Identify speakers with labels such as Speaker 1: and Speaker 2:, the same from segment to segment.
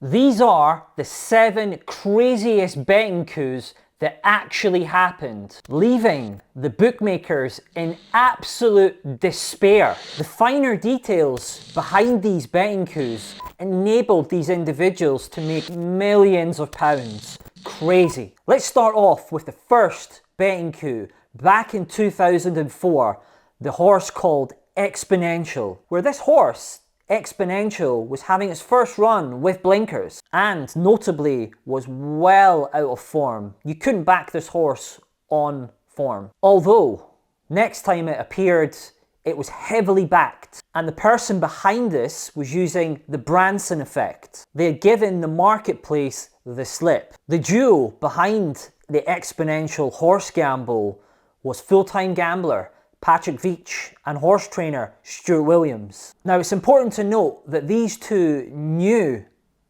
Speaker 1: These are the 7 craziest betting coups that actually happened, leaving the bookmakers in absolute despair. The finer details behind these betting coups enabled these individuals to make millions of pounds. Crazy. Let's start off with the first betting coup back in 2004, the horse called Exponential, where this horse Exponential was having its first run with blinkers and notably was well out of form. You couldn't back this horse on form. Although, next time it appeared, it was heavily backed, and the person behind this was using the Branson effect. They had given the marketplace the slip. The duo behind the Exponential horse gamble was full-time gambler Patrick Veitch and horse trainer Stuart Williams. Now, it's important to note that these two knew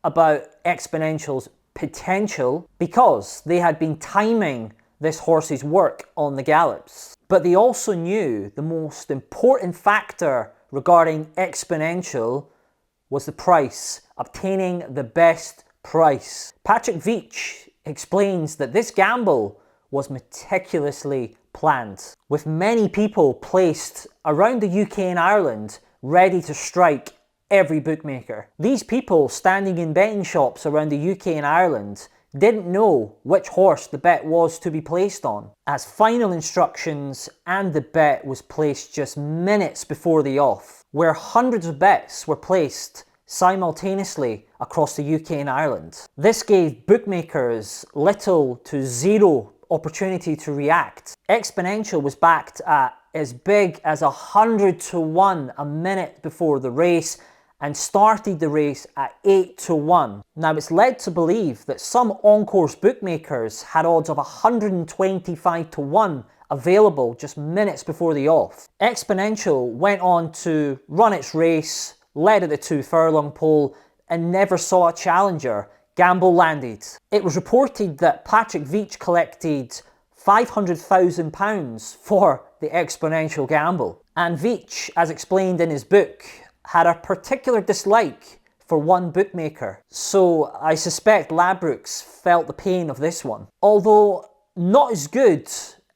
Speaker 1: about Exponential's potential because they had been timing this horse's work on the gallops. But they also knew the most important factor regarding Exponential was the price, obtaining the best price. Patrick Veitch explains that this gamble was meticulously planned, with many people placed around the UK and Ireland ready to strike every bookmaker. These people standing in betting shops around the UK and Ireland didn't know which horse the bet was to be placed on, as final instructions and the bet was placed just minutes before the off, where hundreds of bets were placed simultaneously across the UK and Ireland. This gave bookmakers little to zero opportunity to react. Exponential was backed at as big as 100 to 1 a minute before the race and started the race at 8 to 1. Now, it's led to believe that some on-course bookmakers had odds of 125 to 1 available just minutes before the off. Exponential went on to run its race, led at the 2 furlong pole, and never saw a challenger. Gamble landed. It was reported that Patrick Veitch collected £500,000 for the Exponential gamble. And Veitch, as explained in his book, had a particular dislike for one bookmaker. So I suspect Ladbrokes felt the pain of this one. Although not as good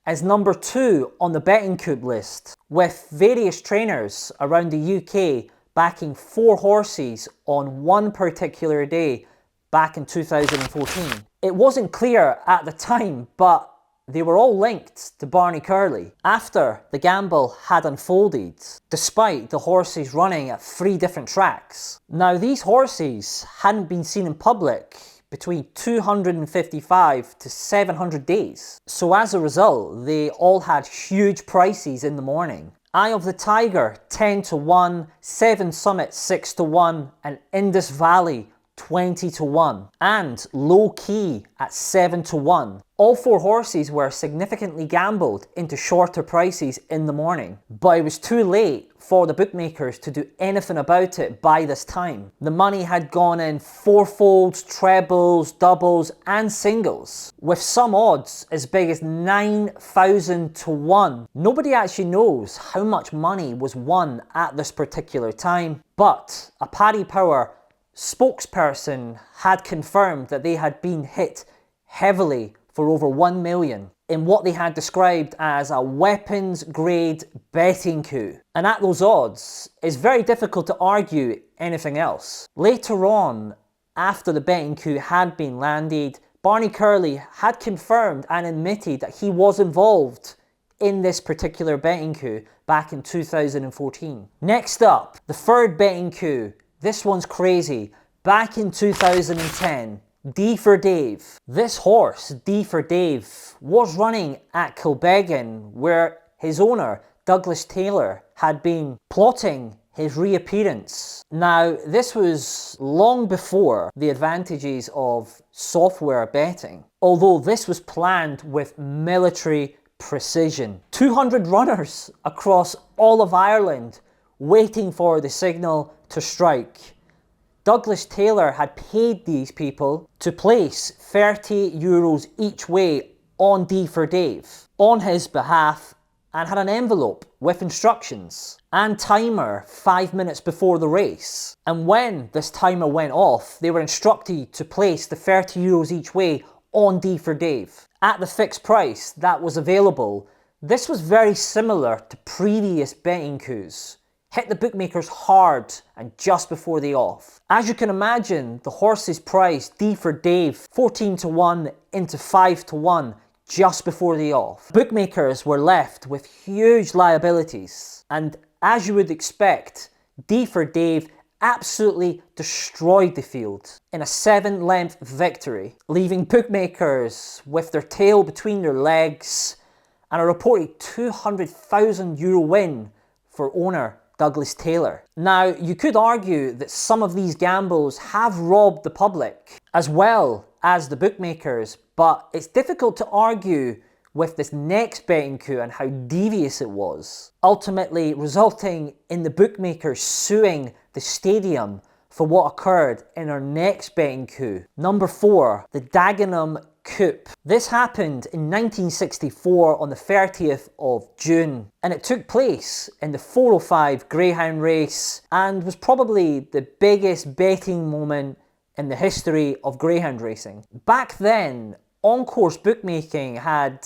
Speaker 1: as number 2 on the betting coup list, with various trainers around the UK backing 4 horses on one particular day back in 2014. It wasn't clear at the time, but they were all linked to Barney Curley after the gamble had unfolded, despite the horses running at 3 different tracks. Now, these horses hadn't been seen in public between 255 to 700 days. So as a result, they all had huge prices in the morning. Eye of the Tiger 10 to 1, 7 Summit 6 to 1, and Indus Valley 20 to 1, and Low Key at 7 to 1. All 4 horses were significantly gambled into shorter prices in the morning, but it was too late for the bookmakers to do anything about it by this time. The money had gone in fourfolds, trebles, doubles, and singles, with some odds as big as 9,000 to 1. Nobody actually knows how much money was won at this particular time, but a Paddy Power spokesperson had confirmed that they had been hit heavily for over 1 million in what they had described as a weapons grade betting coup. And at those odds, it's very difficult to argue anything else. Later on, after the betting coup had been landed, Barney Curley had confirmed and admitted that he was involved in this particular betting coup back in 2014. Next up, the third betting coup. This one's crazy. Back in 2010, DforDave. This horse, DforDave, was running at Kilbeggan, where his owner, Douglas Taylor, had been plotting his reappearance. Now, this was long before the advantages of software betting, although this was planned with military precision. 200 runners across all of Ireland waiting for the signal to strike. Douglas Taylor had paid these people to place €30 each way on DforDave on his behalf and had an envelope with instructions and timer 5 minutes before the race. And when this timer went off, they were instructed to place the €30 each way on DforDave. At the fixed price that was available, this was very similar to previous betting coups. Hit the bookmakers hard and just before the off. As you can imagine, the horses priced DforDave 14 to 1 into 5 to 1 just before the off. Bookmakers were left with huge liabilities, and as you would expect, DforDave absolutely destroyed the field in a 7-length victory, leaving bookmakers with their tail between their legs and a reported €200,000 win for owner Douglas Taylor. Now, you could argue that some of these gambles have robbed the public as well as the bookmakers, but it's difficult to argue with this next betting coup and how devious it was, ultimately resulting in the bookmakers suing the stadium for what occurred in our next betting coup. Number 4, the Dagam Coup. This happened in 1964 on the 30th of June, and it took place in the 405 Greyhound race and was probably the biggest betting moment in the history of greyhound racing. Back then, on-course bookmaking had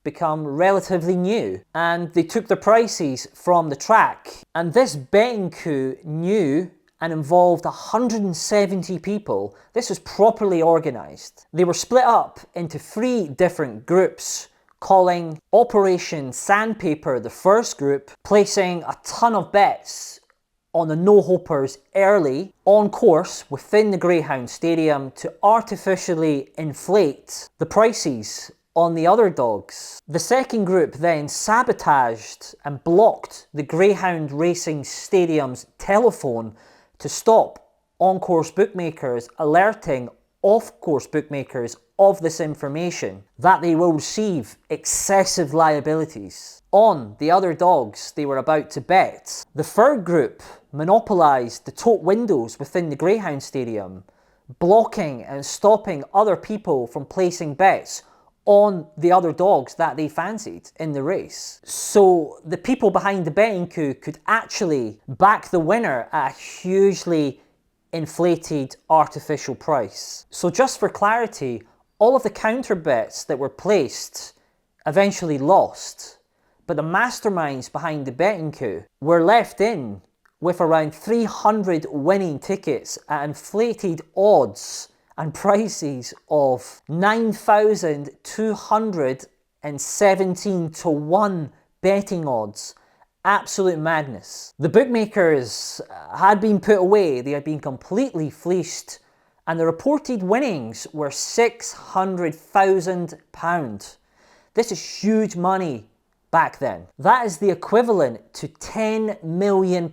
Speaker 1: become relatively new, and they took the prices from the track, and this betting coup knew and involved 170 people. This was properly organised. They were split up into 3 different groups, calling Operation Sandpaper the first group, placing a ton of bets on the no-hopers early on course within the Greyhound Stadium to artificially inflate the prices on the other dogs. The second group then sabotaged and blocked the Greyhound Racing Stadium's telephone to stop on-course bookmakers alerting off-course bookmakers of this information, that they will receive excessive liabilities on the other dogs they were about to bet. The third group monopolised the tote windows within the Greyhound Stadium, blocking and stopping other people from placing bets on the other dogs that they fancied in the race. So the people behind the betting coup could actually back the winner at a hugely inflated artificial price. So just for clarity, all of the counter bets that were placed eventually lost, but the masterminds behind the betting coup were left in with around 300 winning tickets at inflated odds and prices of 9,217 to 1 betting odds. Absolute madness. The bookmakers had been put away, they had been completely fleeced, and the reported winnings were £600,000. This is huge money back then. That is the equivalent to £10 million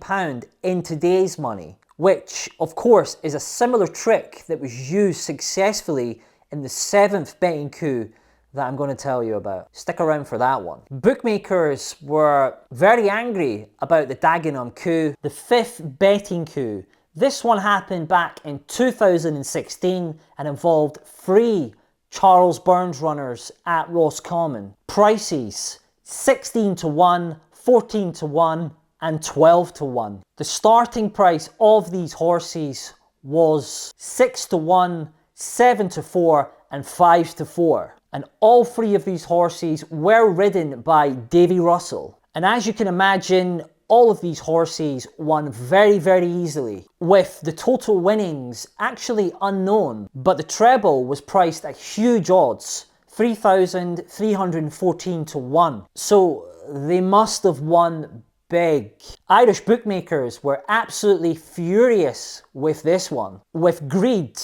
Speaker 1: in today's money, which of course is a similar trick that was used successfully in the 7th betting coup that I'm going to tell you about. Stick around for that one. Bookmakers were very angry about the Dagam Coup, the 5th betting coup. This one happened back in 2016 and involved 3 Charles Burns runners at Roscommon. Prices 16 to 1, 14 to 1 and 12 to 1. The starting price of these horses was 6 to 1, 7 to 4 and 5 to 4. And all 3 of these horses were ridden by Davy Russell. And as you can imagine, all of these horses won very, very easily, with the total winnings actually unknown. But the treble was priced at huge odds, 3,314 to 1. So they must have won big. Irish bookmakers were absolutely furious with this one, with greed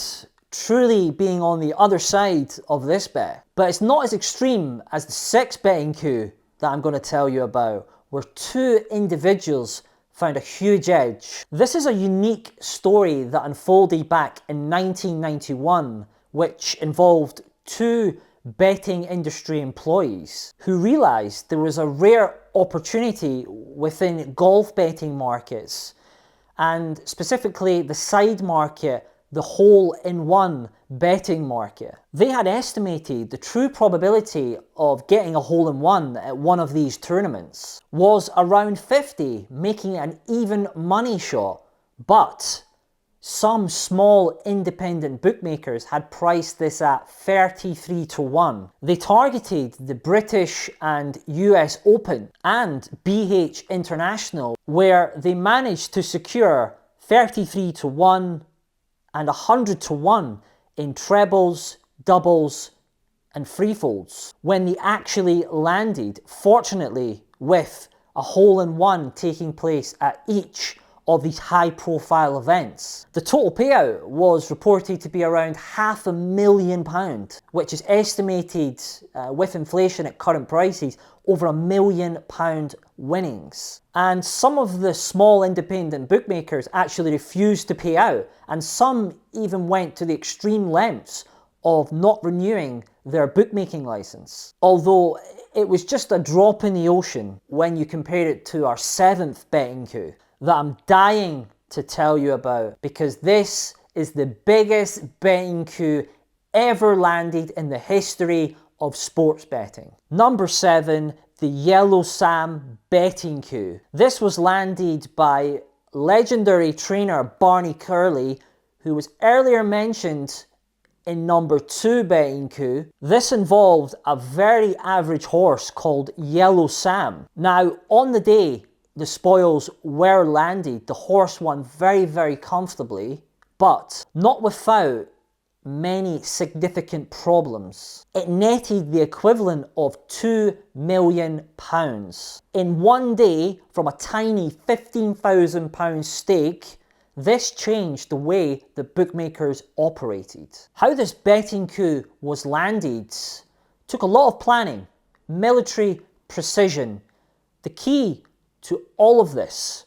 Speaker 1: truly being on the other side of this bet. But it's not as extreme as the 6th betting coup that I'm going to tell you about, where 2 individuals found a huge edge. This is a unique story that unfolded back in 1991, which involved 2 betting industry employees who realised there was a rare opportunity within golf betting markets, and specifically the side market, the hole-in-one betting market. They had estimated the true probability of getting a hole-in-one at one of these tournaments was around 50, making it an even money shot. But some small independent bookmakers had priced this at 33 to 1. They targeted the British and US Open and BH International, where they managed to secure 33 to 1 and 100 to 1 in trebles, doubles and freefolds when they actually landed, fortunately with a hole-in-one taking place at each of these high-profile events. The total payout was reported to be around £500,000, which is estimated, with inflation at current prices, over £1 million winnings. And some of the small independent bookmakers actually refused to pay out, and some even went to the extreme lengths of not renewing their bookmaking license. Although it was just a drop in the ocean when you compare it to our 7th betting coup that I'm dying to tell you about, because this is the biggest betting coup ever landed in the history of sports betting. Number 7, the Yellow Sam betting coup. This was landed by legendary trainer Barney Curley, who was earlier mentioned in number 2 betting coup. This involved a very average horse called Yellow Sam. Now, on the day the spoils were landed, the horse won very, very comfortably, but not without many significant problems. It netted the equivalent of £2 million. In one day, from a tiny £15,000 stake, this changed the way the bookmakers operated. How this betting coup was landed took a lot of planning, military precision. The key to all of this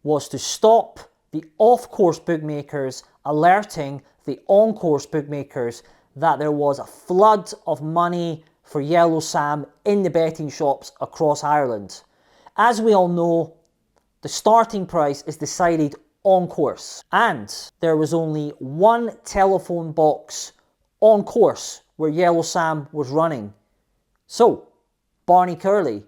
Speaker 1: was to stop the off-course bookmakers alerting the on-course bookmakers that there was a flood of money for Yellow Sam in the betting shops across Ireland. As we all know, the starting price is decided on course, and there was only one telephone box on course where Yellow Sam was running. So, Barney Curley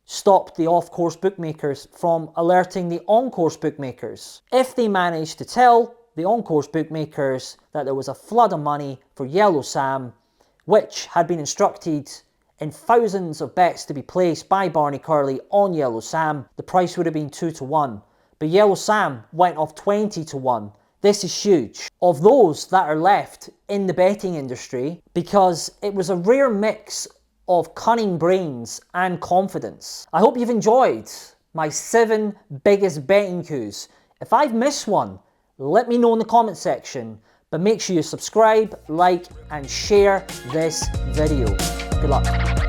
Speaker 1: stopped the off-course bookmakers from alerting the on-course bookmakers. If they managed to tell the on-course bookmakers that there was a flood of money for Yellow Sam, which had been instructed in thousands of bets to be placed by Barney Curley on Yellow Sam, the price would have been 2 to 1. But Yellow Sam went off 20 to 1. This is huge. Of those that are left in the betting industry, because it was a rare mix of cunning brains and confidence. I hope you've enjoyed my 7 biggest betting coups. If I've missed one, let me know in the comment section, but make sure you subscribe, like and share this video. Good luck.